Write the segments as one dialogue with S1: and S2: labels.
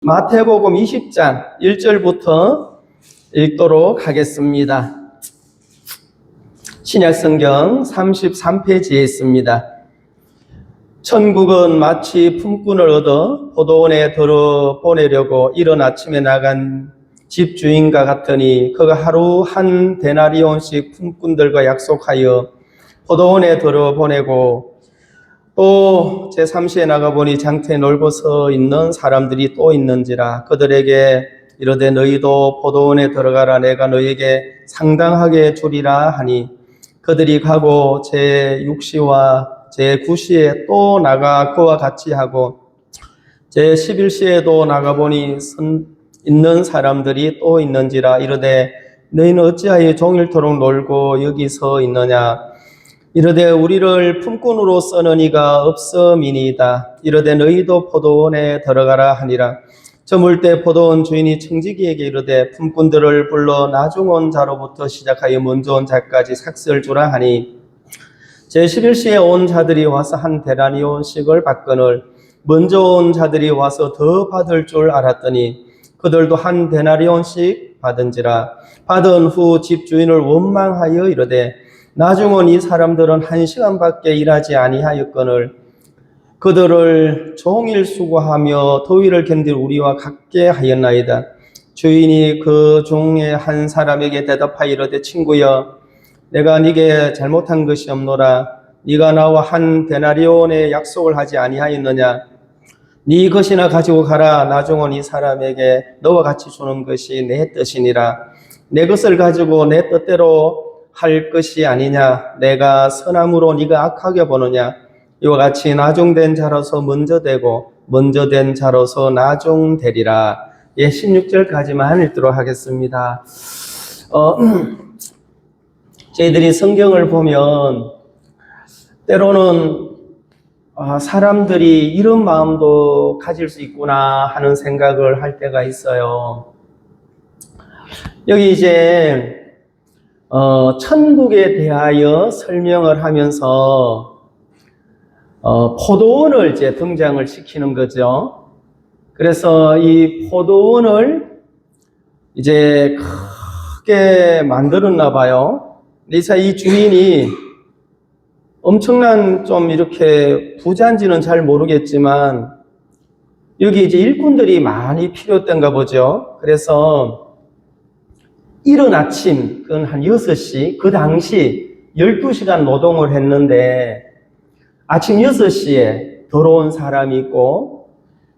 S1: 마태복음 20장 1절부터 읽도록 하겠습니다. 신약성경 33페이지에 있습니다. 천국은 마치 품꾼을 얻어 포도원에 들어 보내려고 이른 아침에 나간 집주인과 같으니 그가 하루 한 데나리온씩 품꾼들과 약속하여 포도원에 들어 보내고 또 제3시에 나가보니 장터에 놀고 서 있는 사람들이 또 있는지라 그들에게 이르되 너희도 포도원에 들어가라 내가 너희에게 상당하게 주리라 하니 그들이 가고 제6시와 제9시에 또 나가 그와 같이 하고 제11시에도 나가보니 있는 사람들이 또 있는지라 이르되 너희는 어찌하여 종일토록 놀고 여기 서 있느냐 이르되 우리를 품꾼으로 쓰는 이가 없음이니이다. 이르되 너희도 포도원에 들어가라 하니라. 저물 때 포도원 주인이 청지기에게 이르되 품꾼들을 불러 나중 온 자로부터 시작하여 먼저 온 자까지 삭슬 주라 하니 제11시에 온 자들이 와서 한 데나리온씩을 받거늘 먼저 온 자들이 와서 더 받을 줄 알았더니 그들도 한 데나리온씩 받은지라. 받은 후 집주인을 원망하여 이르되 나중 온 이 사람들은 1시간밖에 일하지 아니하였거늘 그들을 종일 수고하며 더위를 견딜 우리와 같게 하였나이다. 주인이 그 중에 한 사람에게 대답하여 이르되 친구여 내가 네게 잘못한 것이 없노라. 네가 나와 한 데나리온의 약속을 하지 아니하였느냐. 네 것이나 가지고 가라. 나중 온 이 사람에게 너와 같이 주는 것이 내 뜻이니라. 내 것을 가지고 내 뜻대로 할 것이 아니냐. 내가 선함으로 네가 악하게 보느냐. 이와 같이 나중된 자로서 먼저 되고 먼저 된 자로서 나중되리라. 16절까지만 읽도록 하겠습니다. 저희들이 성경을 보면 때로는 사람들이 이런 마음도 가질 수 있구나 하는 생각을 할 때가 있어요. 여기 이제 천국에 대하여 설명을 하면서 포도원을 이제 등장을 시키는 거죠. 그래서 이 포도원을 이제 크게 만들었나 봐요. 그래서 이 주인이 엄청난 좀 이렇게 부자인지는 잘 모르겠지만 여기 이제 일꾼들이 많이 필요했던가 보죠. 그래서 이른 아침, 그건 한 6시, 그 당시 12시간 노동을 했는데 아침 6시에 들어온 사람이 있고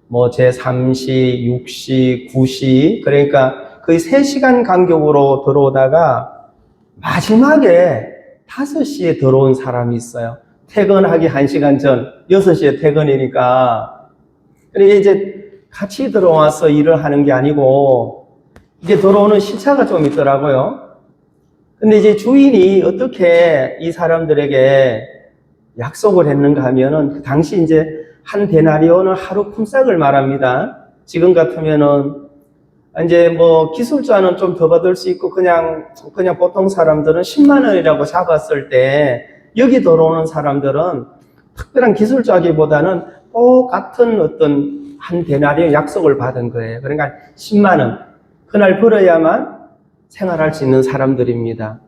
S1: 뭐 제3시, 6시, 9시 그러니까 거의 3시간 간격으로 들어오다가 마지막에 5시에 들어온 사람이 있어요. 퇴근하기 1시간 전 6시에 퇴근이니까 그러니까 이제 같이 들어와서 일을 하는 게 아니고 이게 들어오는 시차가 좀 있더라고요. 근데 이제 주인이 어떻게 이 사람들에게 약속을 했는가 하면은 그 당시 이제 한 데나리온은 하루 품삯을 말합니다. 지금 같으면은 이제 뭐 기술자는 좀 더 받을 수 있고 그냥 보통 사람들은 10만 원이라고 잡았을 때 여기 들어오는 사람들은 특별한 기술자기보다는 똑같은 어떤 한 데나리온 약속을 받은 거예요. 그러니까 10만 원. 그날 벌어야만 생활할 수 있는 사람들입니다.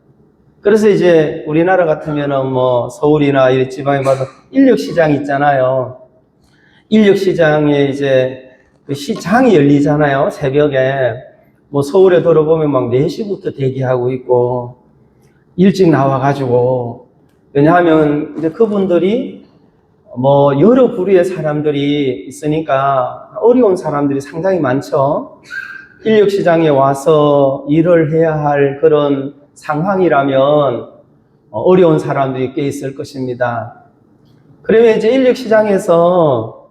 S1: 그래서 이제 우리나라 같으면은 뭐 서울이나 이 지방에 봐도 인력시장 있잖아요. 인력시장에 이제 그 시장이 열리잖아요. 새벽에. 뭐 서울에 들어보면 막 4시부터 대기하고 있고 일찍 나와가지고 왜냐하면 이제 그분들이 뭐 여러 부류의 사람들이 있으니까 어려운 사람들이 상당히 많죠. 인력시장에 와서 일을 해야 할 그런 상황이라면 어려운 사람들이 꽤 있을 것입니다. 그러면 이제 인력시장에서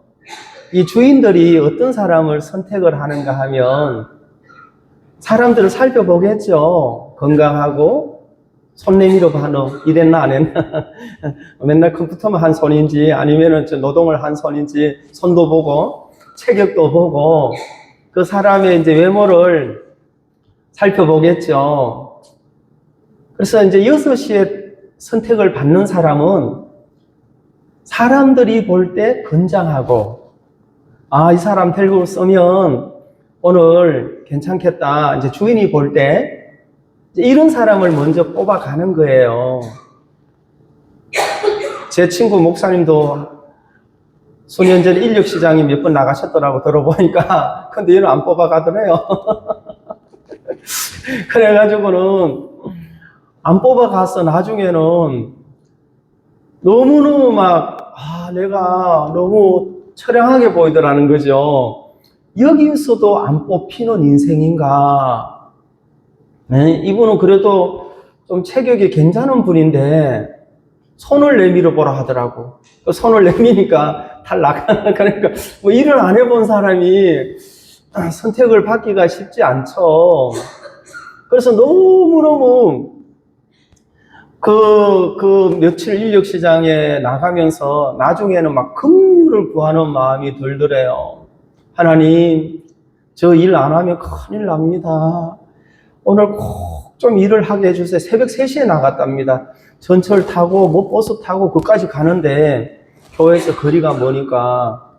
S1: 이 주인들이 어떤 사람을 선택을 하는가 하면 사람들을 살펴보겠죠. 건강하고 손 내밀어 봐, 너 일했나 안 했나? 맨날 컴퓨터만 한 손인지 아니면은 노동을 한 손인지 손도 보고 체격도 보고 그 사람의 이제 외모를 살펴보겠죠. 그래서 이제 6시에 선택을 받는 사람은 사람들이 볼 때 건장하고 이 사람 데리고 쓰면 오늘 괜찮겠다. 이제 주인이 볼 때 이런 사람을 먼저 뽑아가는 거예요. 제 친구 목사님도 수년 전 인력시장에 몇 번 나가셨더라고 들어보니까. 근데 얘는 안 뽑아가더래요. 그래가지고는 안 뽑아가서 나중에는 너무너무 내가 너무 처량하게 보이더라는 거죠. 여기서도 안 뽑히는 인생인가? 네, 이분은 그래도 좀 체격이 괜찮은 분인데 손을 내밀어 보라 하더라고. 손을 내미니까 탈락. 그러니까 뭐 일을 안 해본 사람이 선택을 받기가 쉽지 않죠. 그래서 너무너무 그 며칠 인력시장에 나가면서 나중에는 막 긍휼을 구하는 마음이 들더래요. 하나님, 저 일 안 하면 큰일 납니다. 오늘 꼭 좀 일을 하게 해주세요. 새벽 3시에 나갔답니다. 전철 타고 뭐 버스 타고 그까지 가는데 교회에서 거리가 머니까.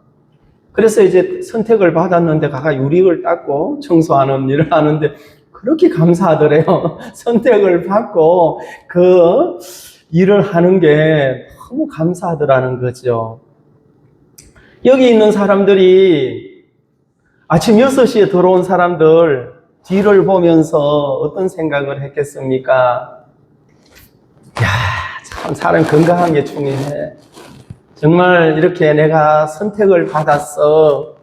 S1: 그래서 이제 선택을 받았는데 가가 유리를 닦고 청소하는 일을 하는데 그렇게 감사하더래요. 선택을 받고 그 일을 하는 게 너무 감사하더라는 거죠. 여기 있는 사람들이 아침 6시에 들어온 사람들 뒤를 보면서 어떤 생각을 했겠습니까? 야, 참 사람 건강한 게 중요해. 정말 이렇게 내가 선택을 받았어.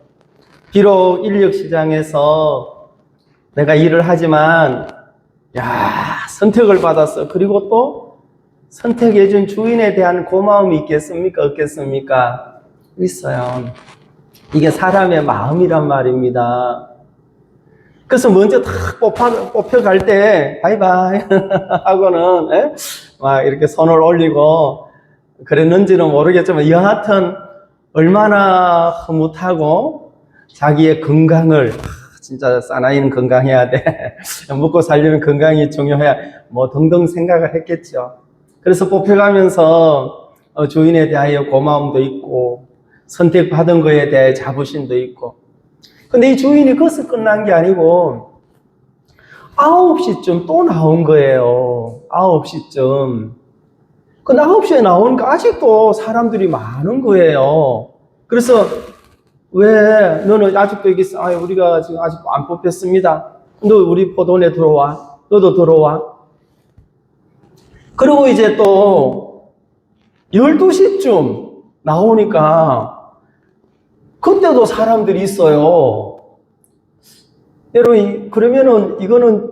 S1: 비록 인력시장에서 내가 일을 하지만 선택을 받았어. 그리고 또 선택해준 주인에 대한 고마움이 있겠습니까? 없겠습니까? 있어요. 이게 사람의 마음이란 말입니다. 그래서 먼저 탁 뽑혀갈 때 바이바이 하고는 막 이렇게 손을 올리고 그랬는지는 모르겠지만 여하튼 얼마나 흐뭇하고 자기의 건강을 진짜 사나이는 건강해야 돼. 먹고 살려면 건강이 중요해야 뭐 등등 생각을 했겠죠. 그래서 뽑혀가면서 주인에 대하여 고마움도 있고 선택받은 거에 대해 자부심도 있고. 근데 이 주인이 거기서 끝난 게 아니고 9시쯤 또 나온 거예요. 9시쯤. 근데 9시에 나오니까 아직도 사람들이 많은 거예요. 그래서 왜 너는 아직도 여기 있어? 우리가 지금 아직 안 뽑혔습니다. 너 우리 포도원에 들어와. 너도 들어와. 그리고 이제 또 12시쯤 나오니까 그때도 사람들이 있어요. 여러분, 그러면은 이거는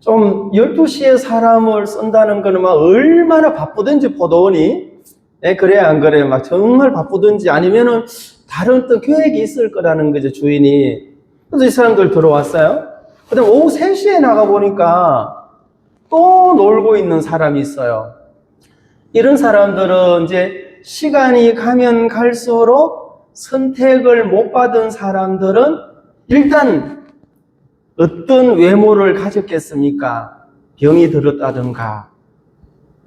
S1: 좀 12시에 사람을 쓴다는 거는 막 얼마나 바쁘든지 포도원이 그래야 안 그래요? 막 정말 바쁘든지 아니면은 다른 어떤 계획이 있을 거라는 거죠, 주인이. 그래서 이 사람들 들어왔어요. 그 다음에 오후 3시에 나가보니까 또 놀고 있는 사람이 있어요. 이런 사람들은 이제 시간이 가면 갈수록 선택을 못 받은 사람들은 일단 어떤 외모를 가졌겠습니까? 병이 들었다든가,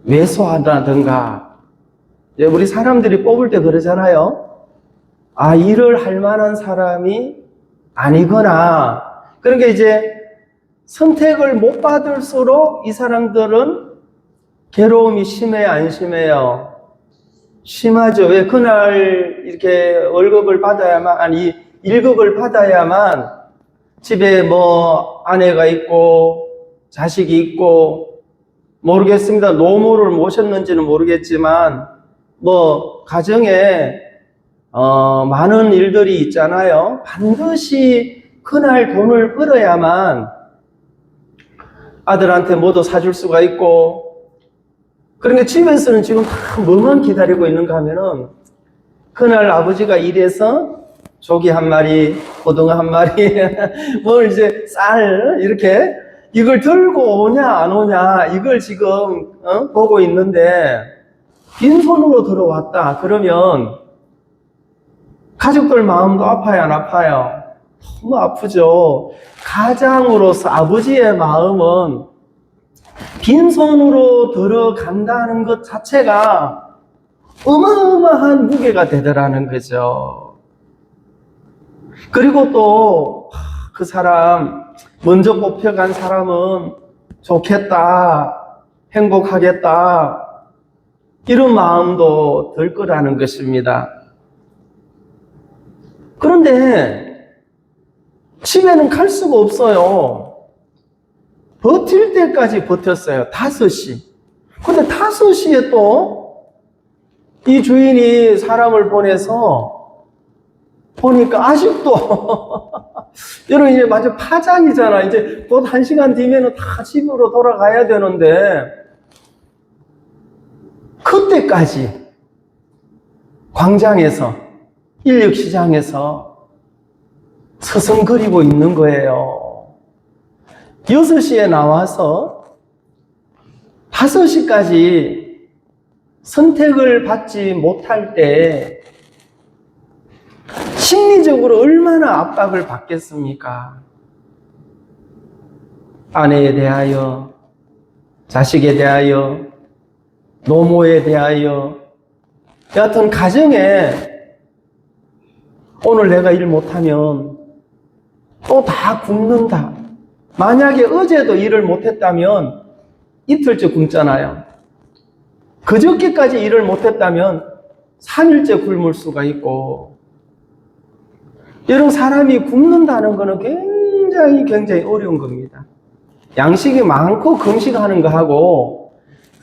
S1: 왜소하다든가. 우리 사람들이 뽑을 때 그러잖아요. 일을 할 만한 사람이 아니거나. 그러니까 이제 선택을 못 받을수록 이 사람들은 괴로움이 심해요, 안 심해요? 심하죠. 왜 그날 이렇게 월급을 받아야만, 1급을 받아야만 집에 뭐 아내가 있고 자식이 있고 모르겠습니다. 노모를 모셨는지는 모르겠지만 뭐 가정에 많은 일들이 있잖아요. 반드시 그날 돈을 벌어야만 아들한테 뭐도 사줄 수가 있고. 그러니까 집에서는 지금 다 뭐만 기다리고 있는가 하면은 그날 아버지가 일해서 조기 한 마리, 고등어 한 마리, 뭘 이제 쌀 이렇게 이걸 들고 오냐 안 오냐 이걸 지금 보고 있는데 빈손으로 들어왔다 그러면 가족들 마음도 아파요, 안 아파요? 너무 아프죠. 가장으로서 아버지의 마음은 빈손으로 들어간다는 것 자체가 어마어마한 무게가 되더라는 거죠. 그리고 또 그 사람, 먼저 뽑혀간 사람은 좋겠다, 행복하겠다, 이런 마음도 들 거라는 것입니다. 그런데 집에는 갈 수가 없어요. 버틸 때까지 버텼어요. 5시. 근데 5시에 또 이 주인이 사람을 보내서 보니까 아직도 여러분 이제 마치 파장이잖아. 이제 곧 1시간 뒤면은 다 집으로 돌아가야 되는데 그때까지 광장에서 인력시장에서 서성거리고 있는 거예요. 6시에 나와서 5시까지 선택을 받지 못할 때 심리적으로 얼마나 압박을 받겠습니까? 아내에 대하여, 자식에 대하여, 노모에 대하여, 여하튼 가정에 오늘 내가 일 못하면 또 다 굶는다. 만약에 어제도 일을 못했다면 이틀째 굶잖아요. 그저께까지 일을 못했다면 3일째 굶을 수가 있고, 이런 사람이 굶는다는 것은 굉장히 어려운 겁니다. 양식이 많고 금식하는 거하고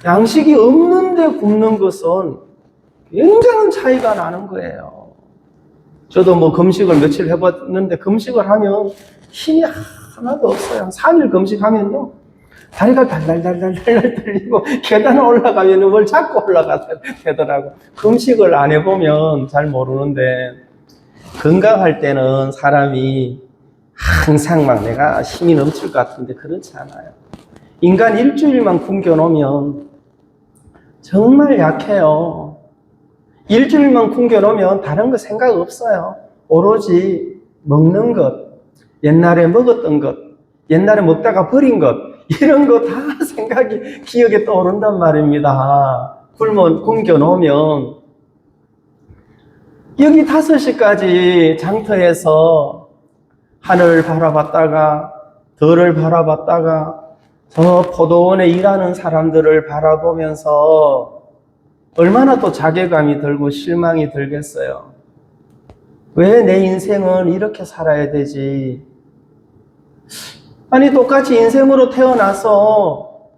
S1: 양식이 없는데 굶는 것은 굉장한 차이가 나는 거예요. 저도 뭐 금식을 며칠 해봤는데 금식을 하면 힘이 하나도 없어요. 3일 금식하면요 다리가 달달달달 떨리고 계단을 올라가면 뭘 잡고 올라가야 되더라고. 금식을 안 해보면 잘 모르는데 건강할 때는 사람이 항상 막 내가 힘이 넘칠 것 같은데 그렇지 않아요. 인간 일주일만 굶겨놓으면 정말 약해요. 일주일만 굶겨놓으면 다른 거 생각 없어요. 오로지 먹는 것, 옛날에 먹었던 것, 옛날에 먹다가 버린 것, 이런 거 다 생각이 기억에 떠오른단 말입니다. 굶겨놓으면 여기 5시까지 장터에서 하늘을 바라봤다가 들을 바라봤다가 저 포도원에 일하는 사람들을 바라보면서 얼마나 또 자괴감이 들고 실망이 들겠어요. 왜 내 인생은 이렇게 살아야 되지? 아니 똑같이 인생으로 태어나서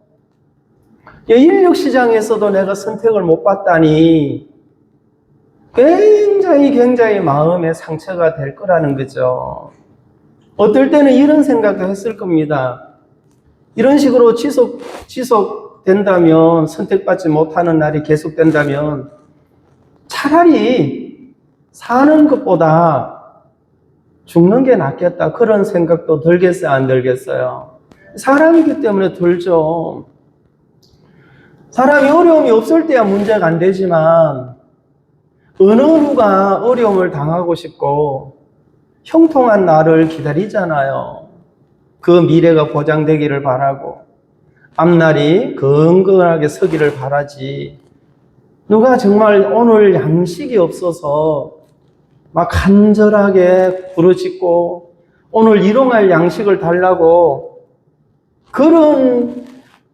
S1: 인력시장에서도 내가 선택을 못 받다니 굉장히 마음에 상처가 될 거라는 거죠. 어떨 때는 이런 생각도 했을 겁니다. 이런 식으로 지속된다면, 선택받지 못하는 날이 계속된다면 차라리 사는 것보다 죽는 게 낫겠다. 그런 생각도 들겠어요, 안 들겠어요? 사람이기 때문에 들죠. 사람이 어려움이 없을 때야 문제가 안 되지만 어느 누가 어려움을 당하고 싶고 형통한 날을 기다리잖아요. 그 미래가 보장되기를 바라고 앞날이 건강하게 서기를 바라지. 누가 정말 오늘 양식이 없어서 막 간절하게 부르짖고 오늘 일용할 양식을 달라고 그런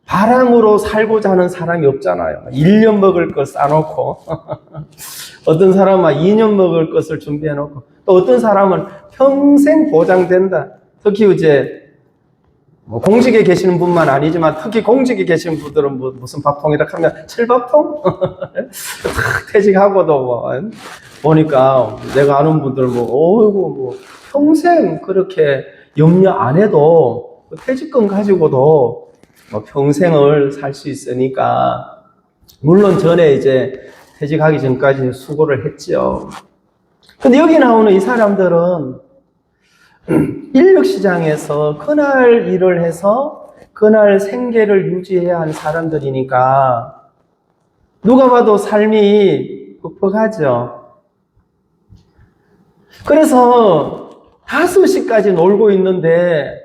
S1: 바람으로 살고자 하는 사람이 없잖아요. 1년 먹을 걸 싸놓고 어떤 사람은 2년 먹을 것을 준비해놓고 또 어떤 사람은 평생 보장된다. 특히 이제 뭐 공직에 계시는 분만 아니지만 특히 공직에 계시는 분들은 무슨 밥통이라 하면 7밥통? 퇴직하고도 뭐 보니까 내가 아는 분들 뭐 평생 그렇게 염려 안 해도 퇴직금 가지고도 뭐 평생을 살 수 있으니까 물론 전에 이제 퇴직하기 전까지 수고를 했죠. 근데 여기 나오는 이 사람들은 인력시장에서 그날 일을 해서 그날 생계를 유지해야 하는 사람들이니까 누가 봐도 삶이 퍽퍽하죠. 그래서 5시까지 놀고 있는데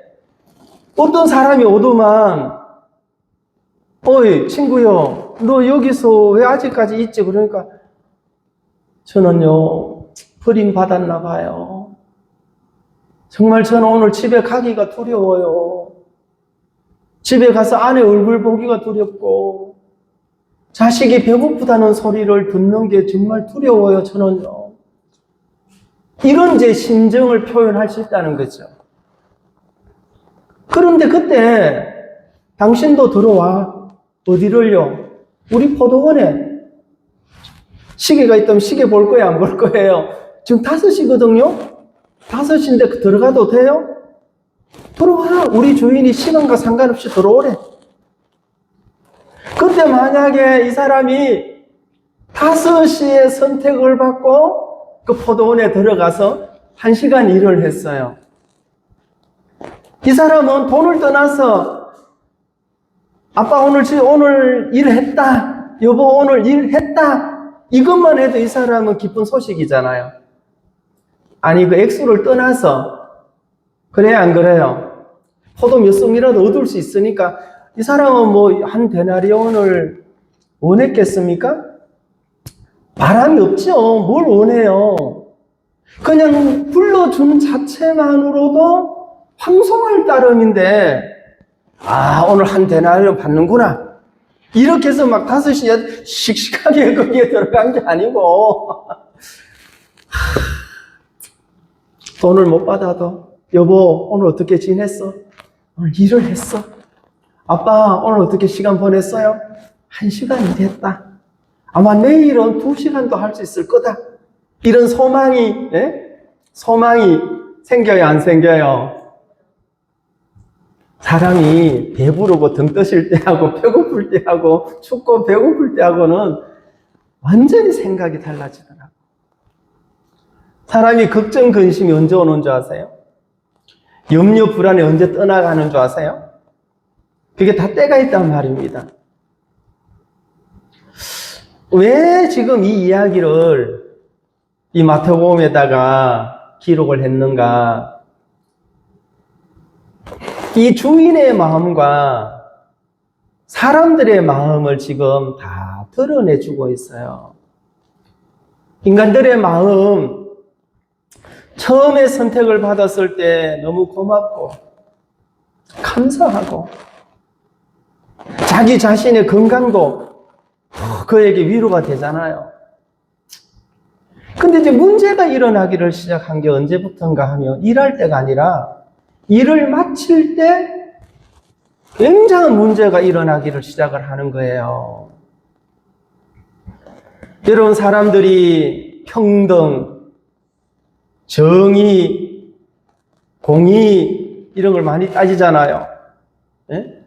S1: 어떤 사람이 오더만 어이 친구요 너 여기서 왜 아직까지 있지? 그러니까 저는요 버림받았나 봐요. 정말 저는 오늘 집에 가기가 두려워요. 집에 가서 아내 얼굴 보기가 두렵고 자식이 배고프다는 소리를 듣는 게 정말 두려워요, 저는요. 이런 제 심정을 표현할 수 있다는 거죠. 그런데 그때 당신도 들어와. 어디를요? 우리 포도원에. 시계가 있다면 시계 볼 거예요, 안 볼 거예요? 지금 5시거든요? 5시인데 들어가도 돼요? 들어와. 우리 주인이 시간과 상관없이 들어오래. 근데 만약에 이 사람이 5시에 선택을 받고 그 포도원에 들어가서 1시간 일을 했어요. 이 사람은 돈을 떠나서 아빠 오늘 일했다. 여보 오늘 일했다. 이것만 해도 이 사람은 기쁜 소식이잖아요. 아니 그 액수를 떠나서 그래요 안 그래요? 포도 몇 송이라도 얻을 수 있으니까 이 사람은 뭐 한 데나리온을 원했겠습니까? 바람이 없죠. 뭘 원해요? 그냥 불러준 자체만으로도 황송할 따름인데 오늘 한 데나리온 받는구나. 이렇게 해서 막 5시에 씩씩하게 거기에 들어간 게 아니고 돈을 못 받아도 여보 오늘 어떻게 지냈어? 오늘 일을 했어. 아빠 오늘 어떻게 시간 보냈어요? 1시간 일했다. 아마 내일은 2시간도 할 수 있을 거다. 이런 소망이 생겨요 안 생겨요? 사람이 배부르고 등 떠실 때하고 배고플 때하고 춥고 배고플 때하고는 완전히 생각이 달라지더라고요. 사람이 걱정 근심이 언제 오는 줄 아세요? 염려 불안이 언제 떠나가는 줄 아세요? 그게 다 때가 있단 말입니다. 왜 지금 이 이야기를 이 마태복음에다가 기록을 했는가? 이 주인의 마음과 사람들의 마음을 지금 다 드러내주고 있어요. 인간들의 마음, 처음에 선택을 받았을 때 너무 고맙고 감사하고 자기 자신의 건강도 그에게 위로가 되잖아요. 근데 이제 문제가 일어나기를 시작한 게 언제부터인가 하면 일할 때가 아니라 일을 마칠 때 굉장한 문제가 일어나기를 시작을 하는 거예요. 여러분 사람들이 평등, 정의, 공의 이런 걸 많이 따지잖아요. 네?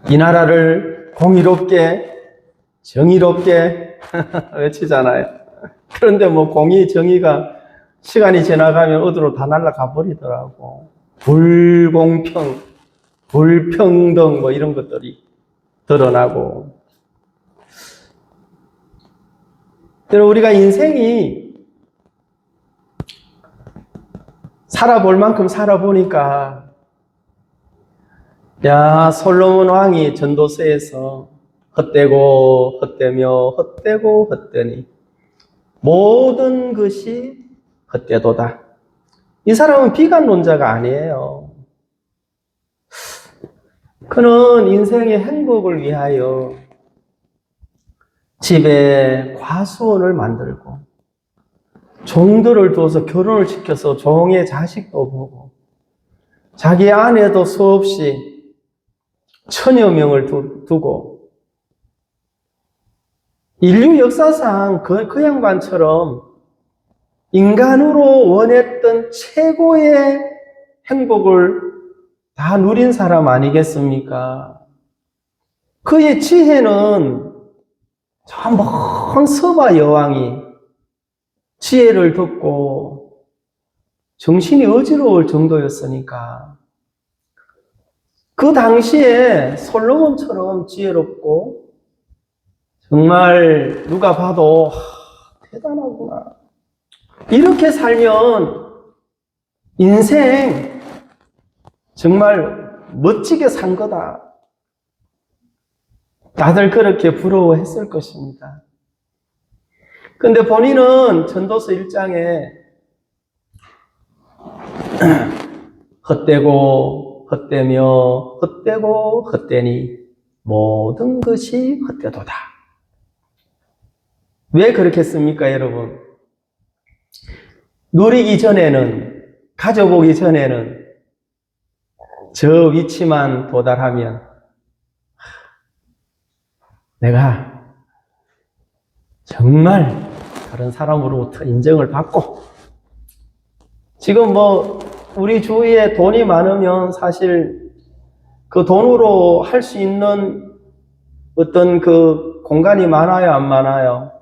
S1: 이 나라를 공의롭게, 정의롭게 외치잖아요. 그런데 뭐 공의, 정의가 시간이 지나가면 어디로 다 날아가 버리더라고. 불공평, 불평등 뭐 이런 것들이 드러나고. 여러분 우리가 인생이 살아볼 만큼 살아보니까 솔로몬 왕이 전도서에서 헛되고 헛되며 헛되고 헛되니 모든 것이 헛되도다. 이 사람은 비관론자가 아니에요. 그는 인생의 행복을 위하여 집에 과수원을 만들고 종들을 두어서 결혼을 시켜서 종의 자식도 보고 자기 아내도 수없이 1000여 명을 두고 인류 역사상 그 양반처럼 인간으로 원했던 최고의 행복을 다 누린 사람 아니겠습니까? 그의 지혜는 저 먼 서바 여왕이 지혜를 듣고 정신이 어지러울 정도였으니까 그 당시에 솔로몬처럼 지혜롭고 정말 누가 봐도 대단하구나. 이렇게 살면 인생 정말 멋지게 산 거다. 다들 그렇게 부러워했을 것입니다. 근데 본인은 전도서 1장에 헛되고 헛되며 헛되고 헛되니 모든 것이 헛되도다. 왜 그렇겠습니까, 여러분? 누리기 전에는, 가져보기 전에는 저 위치만 도달하면 내가 정말 다른 사람으로부터 인정을 받고, 지금 우리 주위에 돈이 많으면 사실 그 돈으로 할 수 있는 어떤 그 공간이 많아요, 안 많아요?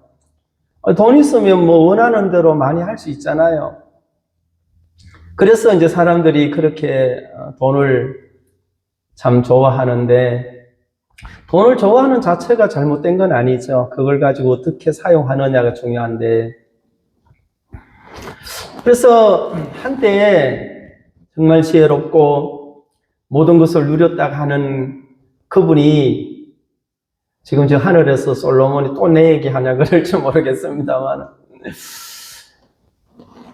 S1: 돈 있으면 원하는 대로 많이 할 수 있잖아요. 그래서 이제 사람들이 그렇게 돈을 참 좋아하는데, 돈을 좋아하는 자체가 잘못된 건 아니죠. 그걸 가지고 어떻게 사용하느냐가 중요한데, 그래서 한때에 정말 지혜롭고 모든 것을 누렸다가 하는 그분이 지금 저 하늘에서 솔로몬이 또 내 얘기하냐 그럴지 모르겠습니다만,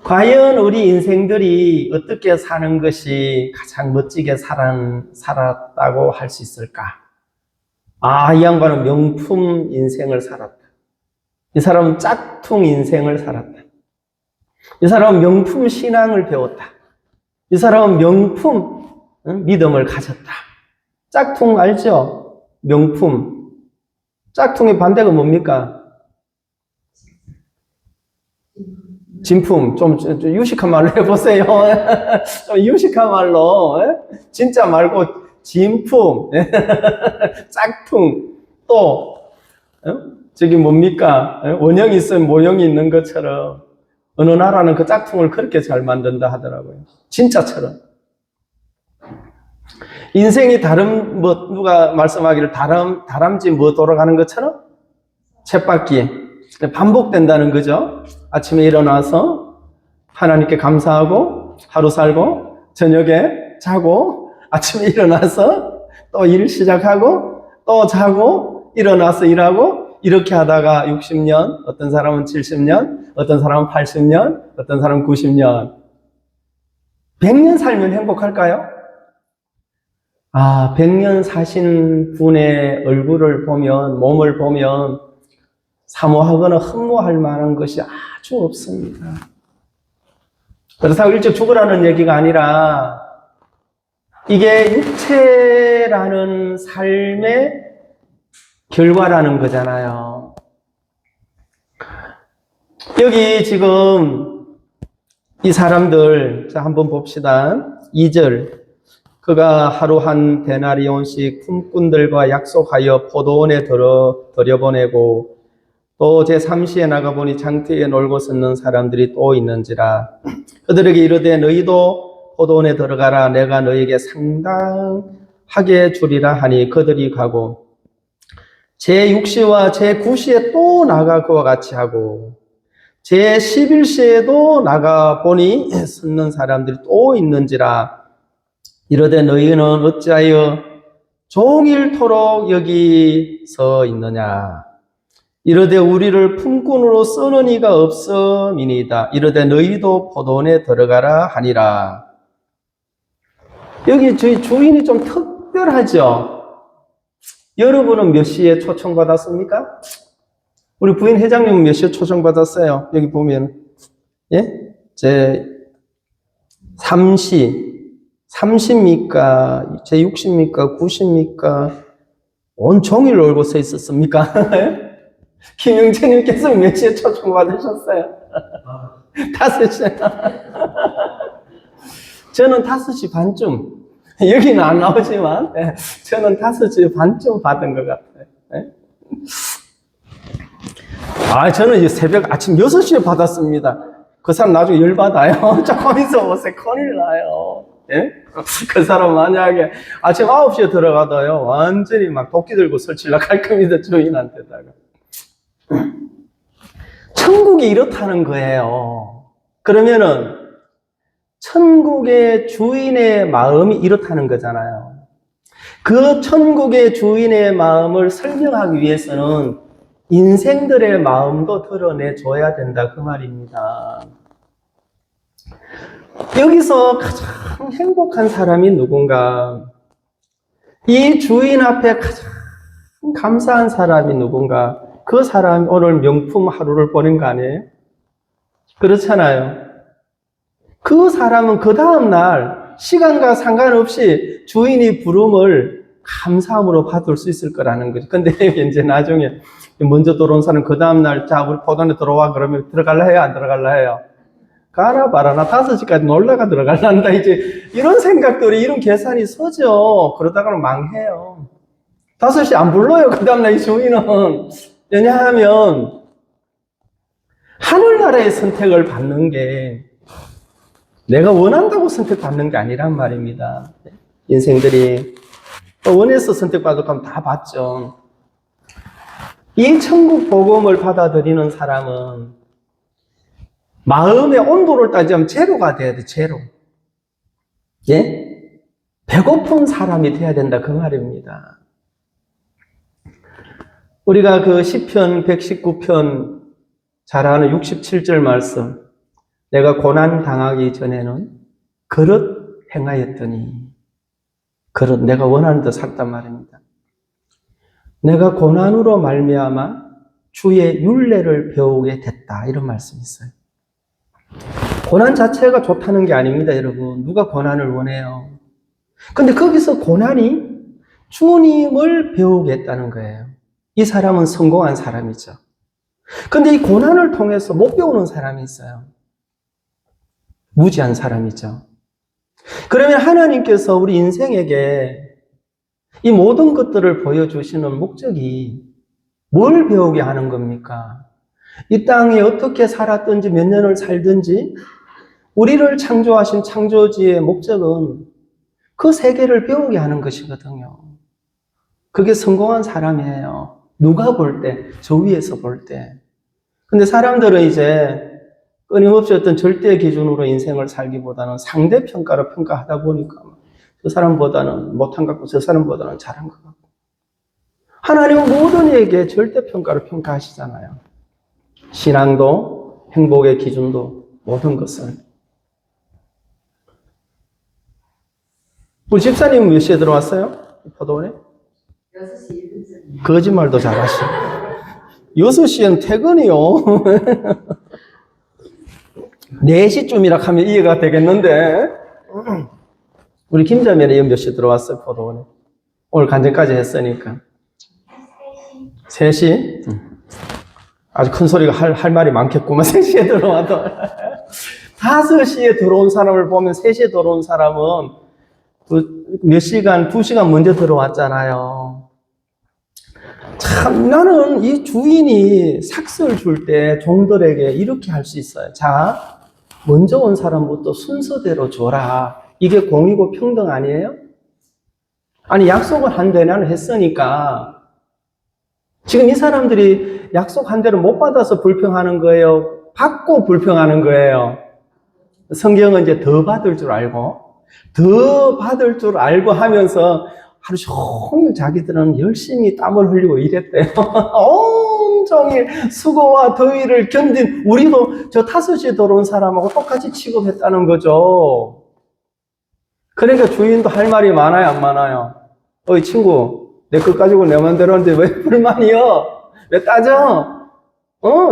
S1: 과연 우리 인생들이 어떻게 사는 것이 가장 멋지게 살았다고 할 수 있을까? 이 양반은 명품 인생을 살았다. 이 사람은 짝퉁 인생을 살았다. 이 사람은 명품 신앙을 배웠다. 이 사람은 명품 믿음을 가졌다. 짝퉁 알죠? 명품. 짝퉁의 반대가 뭡니까? 진품. 좀 유식한 말로 해보세요. 좀 유식한 말로. 진짜 말고 진품. 짝퉁. 또 저기 뭡니까? 원형이 있으면 모형이 있는 것처럼 어느 나라는 그 짝퉁을 그렇게 잘 만든다 하더라고요. 진짜처럼. 인생이 누가 말씀하기를 다람쥐 돌아가는 것처럼 쳇바퀴 반복된다는 거죠. 아침에 일어나서 하나님께 감사하고 하루 살고, 저녁에 자고, 아침에 일어나서 또 일 시작하고, 또 자고, 일어나서 일하고, 이렇게 하다가 60년, 어떤 사람은 70년, 어떤 사람은 80년, 어떤 사람은 90년. 100년 살면 행복할까요? 100년 사신 분의 얼굴을 보면, 몸을 보면 사모하거나 흠모할 만한 것이 아주 없습니다. 그렇다고 일찍 죽으라는 얘기가 아니라, 이게 육체라는 삶의 결과라는 거잖아요. 여기 지금 이 사람들, 자, 한번 봅시다. 2절. 그가 하루 한 데나리온씩 품꾼들과 약속하여 포도원에 들여보내고, 또 제3시에 나가보니 장터에 놀고 섰는 사람들이 또 있는지라. 그들에게 이르되 너희도 포도원에 들어가라. 내가 너희에게 상당하게 주리라 하니 그들이 가고, 제6시와 제9시에 또 나가 그와 같이 하고, 제11시에도 나가보니 섰는 사람들이 또 있는지라. 이르되 너희는 어찌하여 종일토록 여기 서 있느냐. 이르되 우리를 품꾼으로 쓰는 이가 없음이니이다. 이르되 너희도 포도원에 들어가라 하니라. 여기 저희 주인이 좀 특별하죠. 여러분은 몇 시에 초청받았습니까? 우리 부인 회장님은 몇 시에 초청받았어요? 여기 보면, 제 3시, 30입니까? 제 60입니까? 90입니까? 온종일 놀고 서 있었습니까? 김영재님께서 몇 시에 초청받으셨어요? 5시. 저는 5시 반쯤, 여기는 안 나오지만, 저는 5시 반쯤 받은 것 같아요. 저는 이제 새벽 아침 6시에 받았습니다. 그 사람 나중에 열받아요. 조금 있어 보세요. 큰일 나요. 그 사람 만약에 아침 9시에 들어가다요. 완전히 막 도끼 들고 설치려고 할 겁니다. 주인한테다가. 천국이 이렇다는 거예요. 그러면은 천국의 주인의 마음이 이렇다는 거잖아요. 그 천국의 주인의 마음을 설명하기 위해서는 인생들의 마음도 드러내줘야 된다 그 말입니다. 여기서 가장 행복한 사람이 누군가? 이 주인 앞에 가장 감사한 사람이 누군가? 그 사람이 오늘 명품 하루를 보낸 거 아니에요? 그렇잖아요. 그 사람은 그 다음날 시간과 상관없이 주인이 부름을 감사함으로 받을 수 있을 거라는 거죠. 근데 이제 나중에 먼저 들어온 사람은 그 다음날 자 우리 포도원에 들어와 그러면 들어갈라 해요? 안 들어갈라 해요? 가라 봐라 나 5시까지 놀다가 들어갈란다. 이제 이런 생각들이 이런 계산이 서죠. 그러다가는 망해요. 5시 안 불러요. 그 다음날 이 주인은. 왜냐하면 하늘나라의 선택을 받는 게 내가 원한다고 선택받는 게 아니란 말입니다. 인생들이 원해서 선택받을까 하면 다 받죠. 이 천국 복음을 받아들이는 사람은 마음의 온도를 따지면 제로가 돼야 돼, 제로. 예? 배고픈 사람이 돼야 된다, 그 말입니다. 우리가 그 시편 119편 잘 아는 67절 말씀. 내가 고난 당하기 전에는 그릇 행하였더니 그릇 내가 원하는 데 살단 말입니다. 내가 고난으로 말미암아 주의 율례를 배우게 됐다. 이런 말씀이 있어요. 고난 자체가 좋다는 게 아닙니다, 여러분. 누가 고난을 원해요? 근데 거기서 고난이 주님을 배우겠다는 거예요. 이 사람은 성공한 사람이죠. 근데 이 고난을 통해서 못 배우는 사람이 있어요. 무지한 사람이죠. 그러면 하나님께서 우리 인생에게 이 모든 것들을 보여주시는 목적이 뭘 배우게 하는 겁니까? 이 땅에 어떻게 살았든지 몇 년을 살든지 우리를 창조하신 창조주의 목적은 그 세계를 배우게 하는 것이거든요. 그게 성공한 사람이에요. 누가 볼 때, 저 위에서 볼 때. 근데 사람들은 이제 끊임없이 어떤 절대 기준으로 인생을 살기보다는 상대평가로 평가하다 보니까 저 사람보다는 못한 것 같고 저 사람보다는 잘한 것 같고. 하나님은 모든 이에게 절대평가로 평가하시잖아요. 신앙도 행복의 기준도 모든 것을. 우리 집사님은 몇 시에 들어왔어요? 포도원에?
S2: 6시 1분.
S1: 거짓말도 잘하시고. 6시엔 퇴근이요. 4시쯤이라 하면 이해가 되겠는데. 우리 김자매는 몇 시에 들어왔어요, 포도원에? 오늘 간증까지 했으니까. 3시? 아주 큰 소리가 할 말이 많겠구만. 3시에 들어와도. 5시에 들어온 사람을 보면 3시에 들어온 사람은 몇 시간, 2시간 먼저 들어왔잖아요. 참, 나는 이 주인이 삭스를 줄 때 종들에게 이렇게 할 수 있어요. 자, 먼저 온 사람부터 순서대로 줘라. 이게 공이고 평등 아니에요? 아니, 약속을 한 대는 했으니까. 지금 이 사람들이 약속 한 대를 못 받아서 불평하는 거예요? 받고 불평하는 거예요? 성경은 이제 더 받을 줄 알고, 더 받을 줄 알고 하면서 하루 종일 자기들은 열심히 땀을 흘리고 일했대요. 온종일 수고와 더위를 견딘 우리도 저 5시에 들어온 사람하고 똑같이 취급했다는 거죠. 그러니까 주인도 할 말이 많아요, 안 많아요? 어이 친구, 내 것 가지고 내 맘대로 하는데 왜 불만이요? 왜 따져?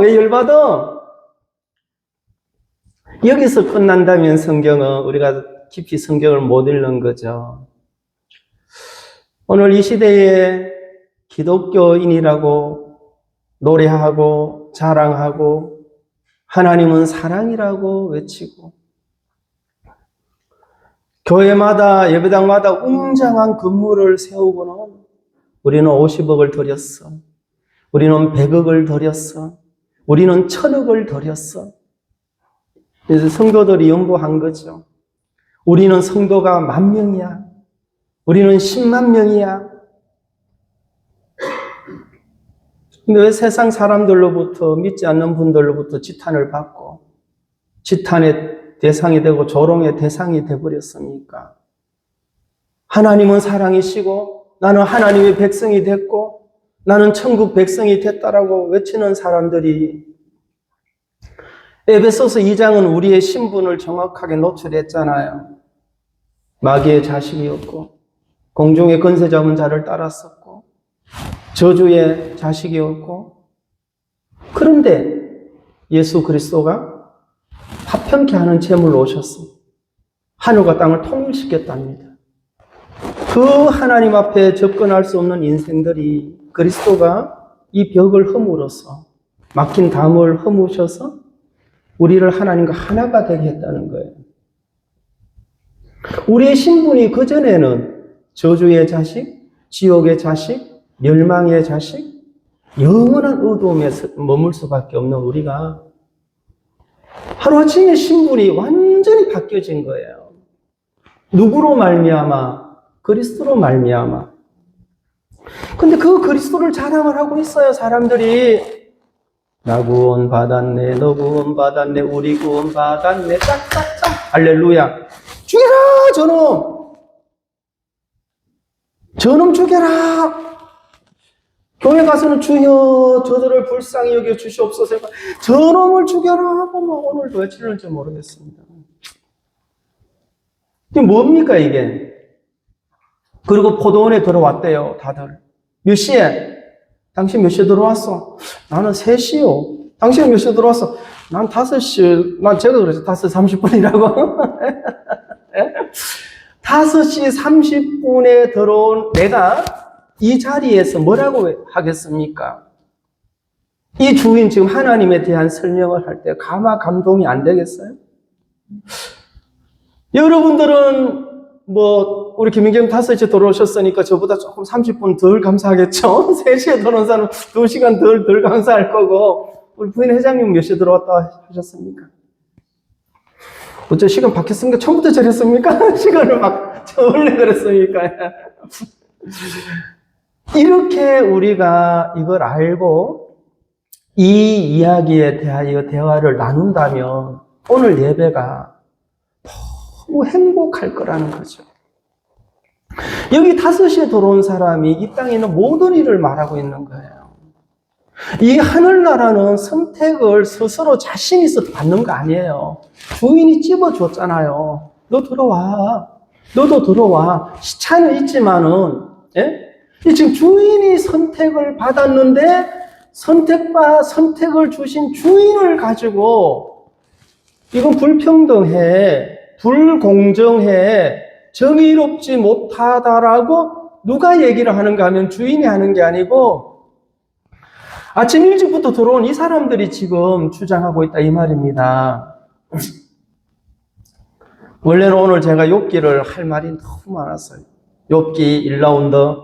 S1: 왜 열받아? 여기서 끝난다면 성경은 우리가 깊이 성경을 못 읽는 거죠. 오늘 이 시대에 기독교인이라고 노래하고 자랑하고 하나님은 사랑이라고 외치고 교회마다 예배당마다 웅장한 건물을 세우고는 우리는 50억을 들였어. 우리는 100억을 들였어. 우리는 1000억을 들였어. 그래서 성도들이 연구한 거죠. 우리는 성도가 10,000명이야. 우리는 10만 명이야. 근데 왜 세상 사람들로부터 믿지 않는 분들로부터 지탄을 받고 지탄의 대상이 되고 조롱의 대상이 되어버렸습니까? 하나님은 사랑이시고 나는 하나님의 백성이 됐고 나는 천국 백성이 됐다라고 외치는 사람들이 에베소서 2장은 우리의 신분을 정확하게 노출했잖아요. 마귀의 자식이었고, 공중의 권세 잡은 자를 따랐었고, 저주의 자식이었고, 그런데 예수 그리스도가 화평케 하는 제물로 오셨습니다. 하늘과 땅을 통일시켰답니다. 그 하나님 앞에 접근할 수 없는 인생들이 그리스도가 이 벽을 허물어서 막힌 담을 허무셔서 우리를 하나님과 하나가 되게 했다는 거예요. 우리의 신분이 그전에는 저주의 자식, 지옥의 자식, 멸망의 자식, 영원한 어두움에 머물 수밖에 없는 우리가 하루아침에 신분이 완전히 바뀌어진 거예요. 누구로 말미암아? 그리스도로 말미암아. 근데 그 그리스도를 자랑을 하고 있어요, 사람들이. 나 구원 받았네, 너 구원 받았네, 우리 구원 받았네, 짝짝짝, 할렐루야. 죽여라, 저놈! 저놈 죽여라! 교회 가서는 주여, 저들을 불쌍히 여겨 주시옵소서. 저놈을 죽여라 하고 오늘도 외치는지 모르겠습니다. 이게 뭡니까, 이게? 그리고 포도원에 들어왔대요, 다들. 몇 시에? 당신 몇 시에 들어왔어? 나는 3시요. 당신은 몇 시에 들어왔어? 난 5시, 제가 그랬죠. 5시 30분이라고. 5시 30분에 들어온 내가 이 자리에서 뭐라고 하겠습니까? 이 주인 지금 하나님에 대한 설명을 할 때 가마 감동이 안 되겠어요? 여러분들은 우리 김민경 5시에 들어오셨으니까 저보다 조금 30분 덜 감사하겠죠? 3시에 들어온 사람은 2시간 덜 감사할 거고, 우리 부인 회장님 몇 시에 들어왔다 하셨습니까? 어째 시간 바뀌었습니까? 처음부터 저랬습니까? 시간을 원래 그랬습니까? 이렇게 우리가 이걸 알고 이 이야기에 대하여 대화를 나눈다면 오늘 예배가 너무 행복할 거라는 거죠. 여기 5시에 들어온 사람이 이 땅에 있는 모든 일을 말하고 있는 거예요. 이 하늘나라는 선택을 스스로 자신 있어서 받는 거 아니에요. 주인이 집어줬잖아요. 너 들어와. 너도 들어와. 시차는 있지만은, 지금 주인이 선택을 받았는데 선택을 주신 주인을 가지고 이건 불평등해. 불공정해, 정의롭지 못하다라고 누가 얘기를 하는가 하면 주인이 하는 게 아니고 아침 일찍부터 들어온 이 사람들이 지금 주장하고 있다 이 말입니다. 원래는 오늘 제가 욥기를 할 말이 너무 많았어요. 욥기 1라운드,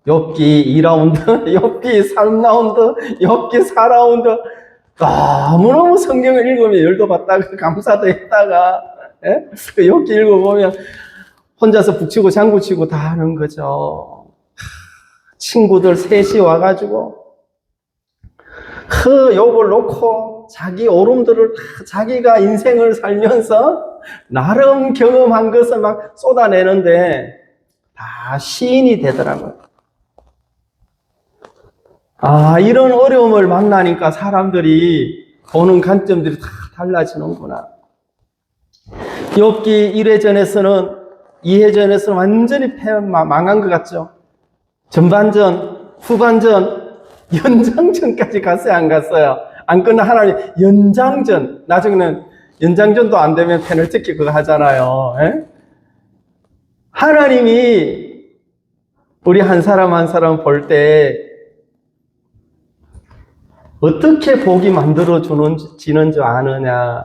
S1: 욥기 2라운드, 욥기 3라운드, 욥기 4라운드. 너무너무 성경을 읽으면 열도 받다가 감사도 했다가 그 욥기 읽어보면 혼자서 북치고 장구치고 다 하는 거죠. 친구들 셋이 와가지고 그 욥을 놓고 자기 오름들을 자기가 인생을 살면서 나름 경험한 것을 막 쏟아내는데 다 시인이 되더라고요. 이런 어려움을 만나니까 사람들이 보는 관점들이 다 달라지는구나. 욥기 1회전에서는 2회전에서는 완전히 망한 것 같죠. 전반전, 후반전, 연장전까지 갔어요, 안 갔어요? 안 끝나 하나님 연장전, 나중에는 연장전도 안 되면 페널티킥 그거 하잖아요. 하나님이 우리 한 사람 한 사람 볼 때 어떻게 복이 만들어지는 줄 아느냐.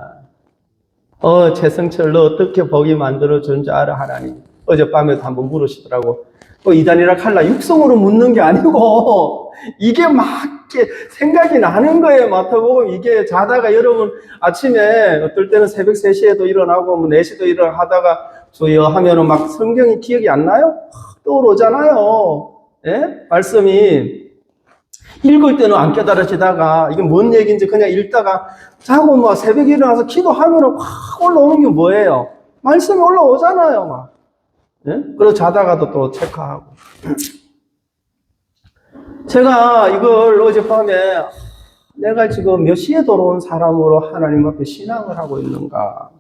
S1: 최성철 너 어떻게 복이 만들어주는 줄 알아 하나님. 어젯밤에도 한번 물으시더라고. 이단이라 칼라 육성으로 묻는 게 아니고 이게 막 이렇게 생각이 나는 거예요. 마태복음 이게 자다가 여러분 아침에 어떨 때는 새벽 3시에도 일어나고 4시도 일어나다가 주여 하면은 막 성경이 기억이 안 나요? 떠오르잖아요. 말씀이 읽을 때는 안 깨달아지다가 이게 뭔 얘기인지 그냥 읽다가 자고 새벽에 일어나서 기도하면은 확 올라오는 게 뭐예요? 말씀이 올라오잖아요, 막. 그래서 자다가도 또 체크하고. 제가 이걸 어젯밤에 내가 지금 몇 시에 돌아온 사람으로 하나님 앞에 신앙을 하고 있는가?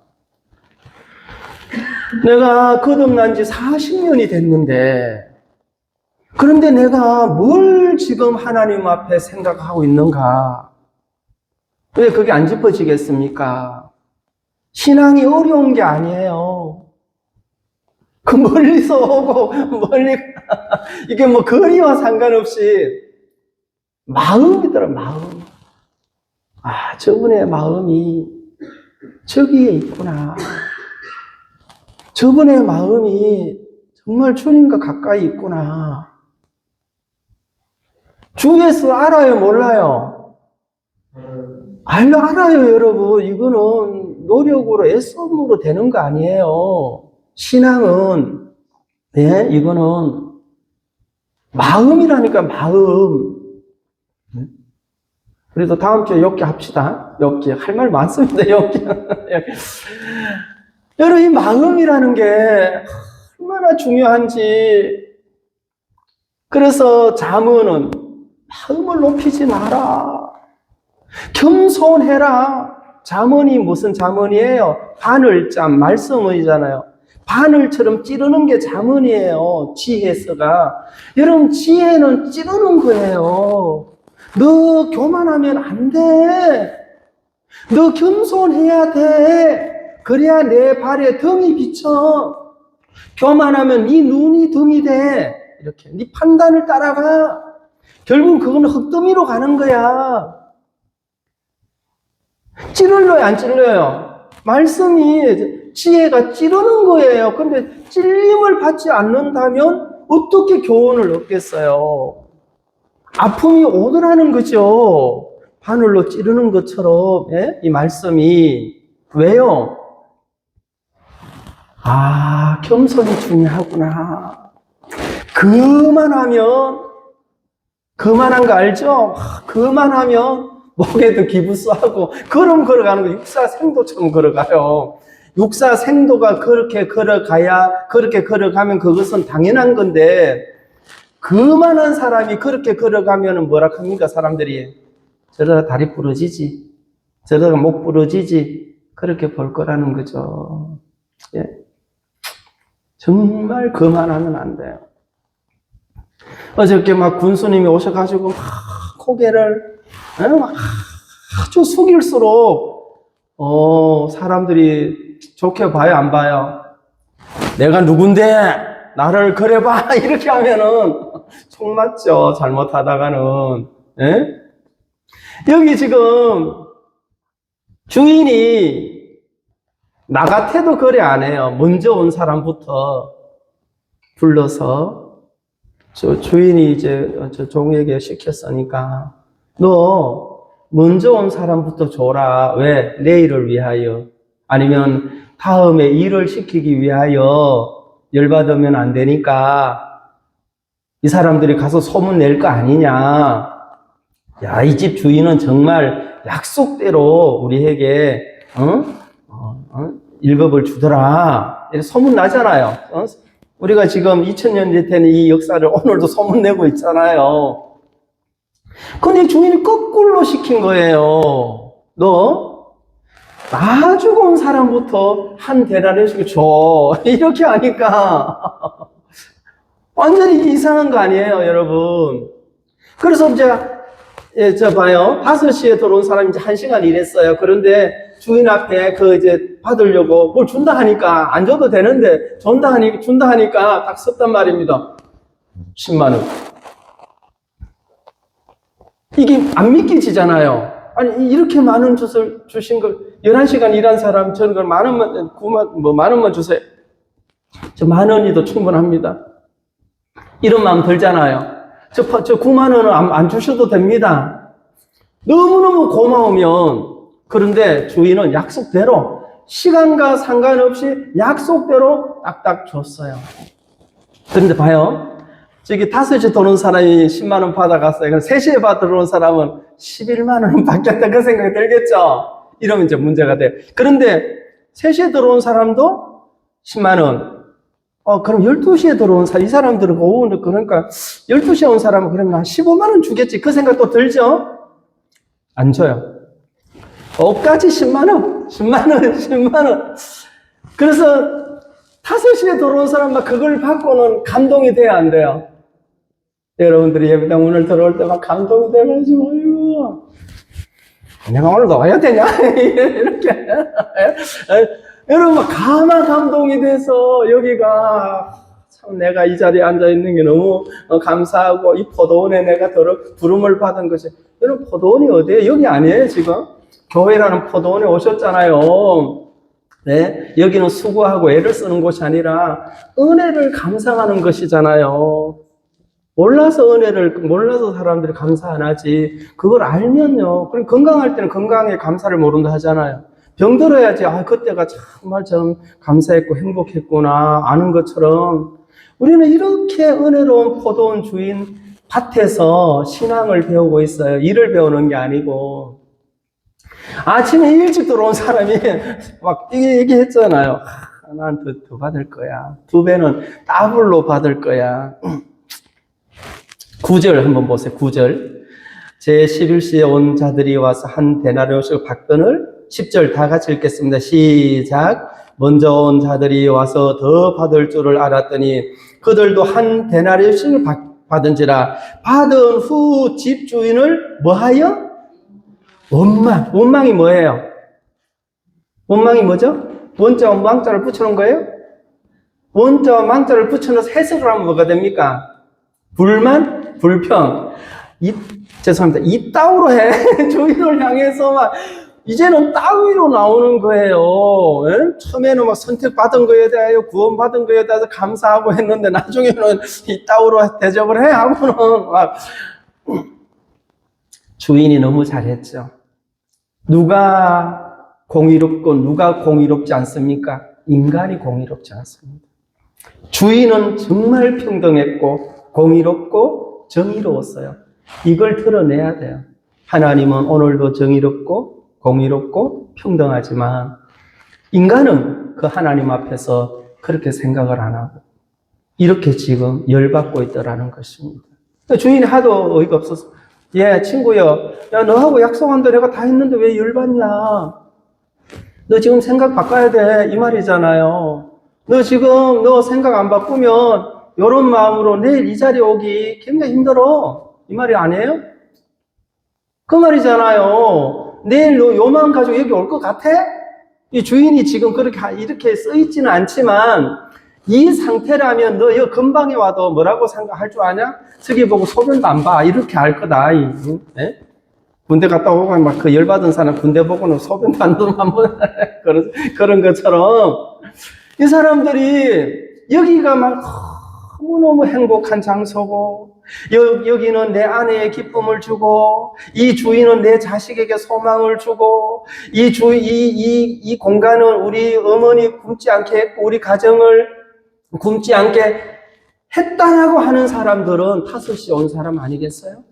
S1: 내가 거듭난 지 40년이 됐는데, 그런데 내가 뭘 지금 하나님 앞에 생각하고 있는가? 왜 그게 안 짚어지겠습니까? 신앙이 어려운 게 아니에요. 그 멀리서 오고, 이게 뭐 거리와 상관없이 마음이더라, 마음. 아, 저분의 마음이 저기에 있구나. 저분의 마음이 정말 주님과 가까이 있구나. 주위에서 알아요, 몰라요? 알아요, 여러분. 이거는 노력으로, 애써으로 되는 거 아니에요. 신앙은, 네, 이거는 마음이라니까, 마음. 그래도 다음 주에 엮기 합시다. 엮기. 할 말 많습니다, 엮기. 여러분, 이 마음이라는 게 얼마나 중요한지. 그래서 잠언은 마음을 높이지 마라. 겸손해라. 잠언이 무슨 잠언이에요? 바늘잠, 말씀이잖아요. 바늘처럼 찌르는 게 잠언이에요. 지혜서가. 여러분, 지혜는 찌르는 거예요. 너 교만하면 안 돼. 너 겸손해야 돼. 그래야 내 발에 등이 비쳐. 교만하면 네 눈이 등이 돼. 이렇게 네 판단을 따라가. 결국 그건 흙더미로 가는 거야. 찌를러요, 안 찔러요? 말씀이 지혜가 찌르는 거예요. 근데 찔림을 받지 않는다면 어떻게 교훈을 얻겠어요? 아픔이 오더라는 거죠. 바늘로 찌르는 것처럼, 예? 이 말씀이. 왜요? 아, 겸손이 중요하구나. 그만한 거 알죠? 그만하면 목에도 기부스하고 걸음 걸어가는 거 육사생도처럼 걸어가요. 육사생도가 그렇게 걸어가면 그것은 당연한 건데, 그만한 사람이 그렇게 걸어가면 뭐라 합니까, 사람들이? 저러다 다리 부러지지. 저러다 목 부러지지. 그렇게 볼 거라는 거죠. 예. 정말 그만하면 안 돼요. 어저께 막 군수님이 오셔가지고 막 고개를 막 아주 숙일수록 사람들이 좋게 봐요, 안 봐요? 내가 누군데 나를 그래봐 이렇게 하면은 총 맞죠. 잘못하다가는. 예? 여기 지금 주인이 나 같아도 그래 안 해요. 먼저 온 사람부터 불러서 저 주인이 이제 저 종에게 시켰으니까 너 먼저 온 사람부터 줘라. 왜? 내일을 위하여. 아니면 다음에 일을 시키기 위하여. 열받으면 안 되니까 이 사람들이 가서 소문 낼 거 아니냐. 야, 이 집 주인은 정말 약속대로 우리에게 일급을 주더라. 이렇게 소문 나잖아요. 우리가 지금 2000년 된 이 역사를 오늘도 소문 내고 있잖아요. 근데 주인이 거꾸로 시킨 거예요. 너 나주고 온 사람부터 한 데나리씩 줘. 이렇게 하니까 완전히 이상한 거 아니에요, 여러분. 그래서 이제 봐요. 5시에 들어온 사람이 이제 1시간 일했어요. 그런데 주인 앞에 이제 받으려고 뭘 준다 하니까 안 줘도 되는데 준다 하니까 딱 섰단 말입니다. 10만 원. 이게 안 믿기지잖아요. 아니, 이렇게 많은 젖을 주신 걸, 11시간 일한 사람, 저런 걸 만 원만 주세요. 저 10,000원이도 충분합니다. 이런 마음 들잖아요. 저 9만 원은 안 주셔도 됩니다. 너무너무 고마우면, 그런데 주인은 약속대로, 시간과 상관없이 약속대로 딱딱 줬어요. 그런데 봐요. 저기 5시에 들어온 사람이 10만 원 받아갔어요. 그럼 3시에 들어온 사람은 11만 원 받겠다 그 생각이 들겠죠? 이러면 이제 문제가 돼요. 그런데 3시에 들어온 사람도 10만 원. 그럼 12시에 들어온 사람, 이 사람들은 그러니까 12시에 온 사람은 그러면 한 15만 원 주겠지. 그 생각도 들죠? 안 줘요. 옷까지 10만원, 10만원, 10만원. 그래서 5시에 들어온 사람만 그걸 받고는 감동이 돼야 안 돼요? 여러분들이 예배당 오늘 들어올 때 막 감동이 돼가지고, 아이고, 내가 오늘도 와야 되냐? 이렇게. 여러분, 막 가마 감동이 돼서 여기가 참 내가 이 자리에 앉아있는 게 너무 감사하고 이 포도원에 내가 부름을 받은 것이. 여러분, 포도원이 어디예요? 여기 아니에요, 지금? 교회라는 포도원에 오셨잖아요. 네? 여기는 수고하고 애를 쓰는 곳이 아니라 은혜를 감상하는 것이잖아요. 몰라서 사람들이 감사 안 하지. 그걸 알면요. 그럼 건강할 때는 건강에 감사를 모른다 하잖아요. 병들어야지, 그때가 정말 좀 감사했고 행복했구나, 아는 것처럼. 우리는 이렇게 은혜로운 포도원 주인 밭에서 신앙을 배우고 있어요. 일을 배우는 게 아니고. 아침에 일찍 들어온 사람이 막 얘기했잖아요. 난 더 받을 거야. 2배는 더블로 받을 거야. 9절 한번 보세요. 9절. 제11시에 온 자들이 와서 한 데나리오씩 받거늘 10절 다 같이 읽겠습니다. 시작. 먼저 온 자들이 와서 더 받을 줄을 알았더니 그들도 한 데나리오씩을 받은지라. 받은 후 집주인을 뭐하여? 원망이 뭐예요? 원망이 뭐죠? 원자와 망자를 붙여놓은 거예요? 원자와 망자를 붙여놓아서 해석을 하면 뭐가 됩니까? 불만, 불평. 죄송합니다. 이 따위로 해. 주인을 향해서 막, 이제는 따위로 나오는 거예요. 예? 처음에는 막 선택받은 거에 대하여, 구원받은 거에 대해서 감사하고 했는데, 나중에는 이 따위로 대접을 해. 하고는 막, 주인이 너무 잘했죠. 누가 공의롭고 누가 공의롭지 않습니까? 인간이 공의롭지 않습니다. 주인은 정말 평등했고 공의롭고 정의로웠어요. 이걸 드러내야 돼요. 하나님은 오늘도 정의롭고 공의롭고 평등하지만 인간은 그 하나님 앞에서 그렇게 생각을 안 하고 이렇게 지금 열받고 있더라는 것입니다. 주인이 하도 어이가 없어서 친구야, 야, 너하고 약속한 대로 내가 다 했는데 왜 열받냐? 너 지금 생각 바꿔야 돼. 이 말이잖아요. 너 생각 안 바꾸면 이런 마음으로 내일 이 자리에 오기 굉장히 힘들어. 이 말이 아니에요? 그 말이잖아요. 내일 너 요만 가지고 여기 올 것 같아? 이 주인이 지금 이렇게 써있지는 않지만 이 상태라면 너 여기 근방에 와도 뭐라고 생각할 줄 아냐? 저기 보고 소변도 안 봐. 이렇게 할 거다. 네? 군대 갔다 오고 막 그 열받은 사람 군대 보고는 소변도 안 보면 그런 것처럼 이 사람들이 여기가 막 너무너무 행복한 장소고 여기는 내 아내의 기쁨을 주고 이 주인은 내 자식에게 소망을 주고 이 공간은 우리 어머니 굶지 않게 했고 우리 가정을 굶지 않게 했다라고 하는 사람들은 5시에 온 사람 아니겠어요?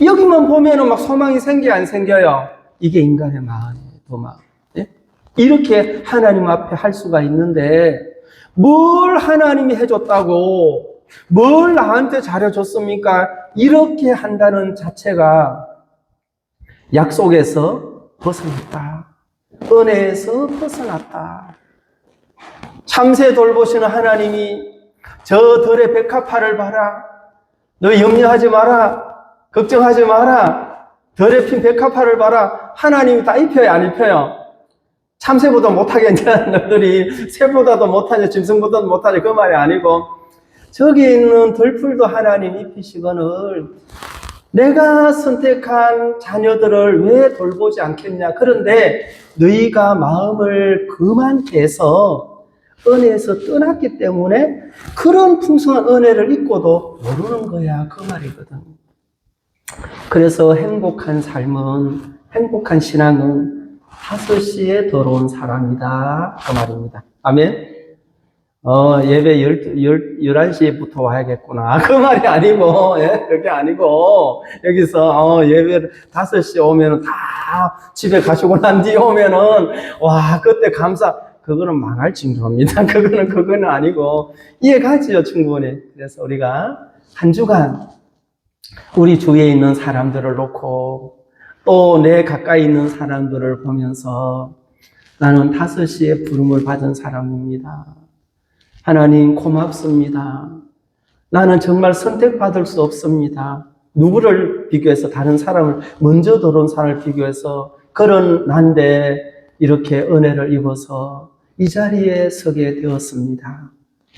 S1: 여기만 보면은 막 소망이 생겨 안 생겨요? 이게 인간의 마음이에요, 도마. 예? 이렇게 하나님 앞에 할 수가 있는데 뭘 하나님이 해줬다고 뭘 나한테 잘해줬습니까? 이렇게 한다는 자체가 약속에서 벗어났다. 은혜에서 벗어났다. 참새 돌보시는 하나님이 저 들의 백합화를 봐라. 너 염려하지 마라. 걱정하지 마라. 들에 핀 백합화를 봐라. 하나님이 다 입혀요, 안 입혀요? 참새보다 못하겠냐? 너희들이 새보다도 못하냐? 짐승보다도 못하냐? 그 말이 아니고 저기 있는 들풀도 하나님 입히시거늘 내가 선택한 자녀들을 왜 돌보지 않겠냐? 그런데 너희가 마음을 그만게 해서 은혜에서 떠났기 때문에 그런 풍성한 은혜를 잊고도 모르는 거야. 그 말이거든. 그래서 행복한 삶은, 행복한 신앙은 5시에 들어온 사람이다. 그 말입니다. 아멘. 예배 11시부터 와야겠구나. 그 말이 아니고, 그게 아니고, 여기서, 예배 5시에 오면은 다 집에 가시고 난 뒤에 오면은, 와, 그때 그거는 망할 징조입니다. 그거는 아니고, 이해가지요, 충분히. 그래서 우리가 한 주간, 우리 주위에 있는 사람들을 놓고, 또 내 가까이 있는 사람들을 보면서 나는 5시에 부름을 받은 사람입니다. 하나님 고맙습니다. 나는 정말 선택받을 수 없습니다. 누구를 비교해서 다른 사람을 먼저 들어온 사람을 비교해서 그런 난데 이렇게 은혜를 입어서 이 자리에 서게 되었습니다.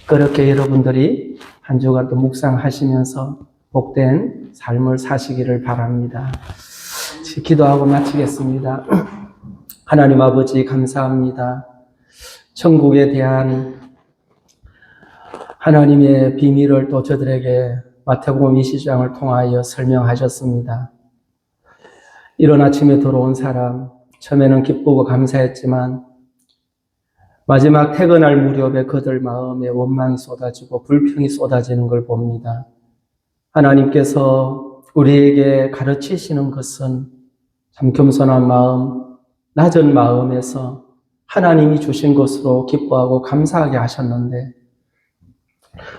S1: 그렇게 여러분들이 한 주간 또 묵상하시면서 복된 삶을 사시기를 바랍니다. 기도하고 마치겠습니다. 하나님 아버지 감사합니다. 천국에 대한 하나님의 비밀을 또 저들에게 마태복음 20장을 통하여 설명하셨습니다. 이른 아침에 들어온 사람, 처음에는 기쁘고 감사했지만 마지막 퇴근할 무렵에 그들 마음에 원망이 쏟아지고 불평이 쏟아지는 걸 봅니다. 하나님께서 우리에게 가르치시는 것은 참 겸손한 마음, 낮은 마음에서 하나님이 주신 것으로 기뻐하고 감사하게 하셨는데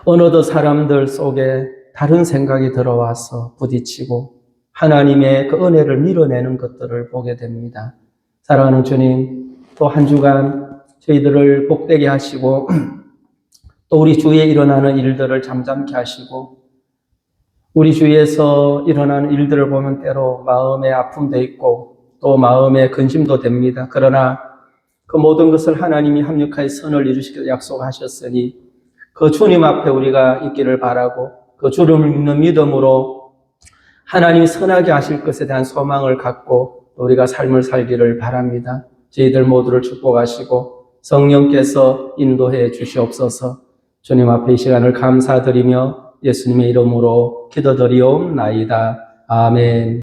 S1: 어느덧 사람들 속에 다른 생각이 들어와서 부딪히고 하나님의 그 은혜를 밀어내는 것들을 보게 됩니다. 사랑하는 주님, 또 한 주간 저희들을 복되게 하시고 또 우리 주위에 일어나는 일들을 잠잠케 하시고 우리 주위에서 일어나는 일들을 보면 때로 마음에 아픔도 있고 또 마음에 근심도 됩니다. 그러나 그 모든 것을 하나님이 합력하여 선을 이루시기로 약속하셨으니 그 주님 앞에 우리가 있기를 바라고 그 주를 믿는 믿음으로 하나님이 선하게 하실 것에 대한 소망을 갖고 우리가 삶을 살기를 바랍니다. 저희들 모두를 축복하시고 성령께서 인도해 주시옵소서. 주님 앞에 이 시간을 감사드리며 예수님의 이름으로 기도드리옵나이다. 아멘.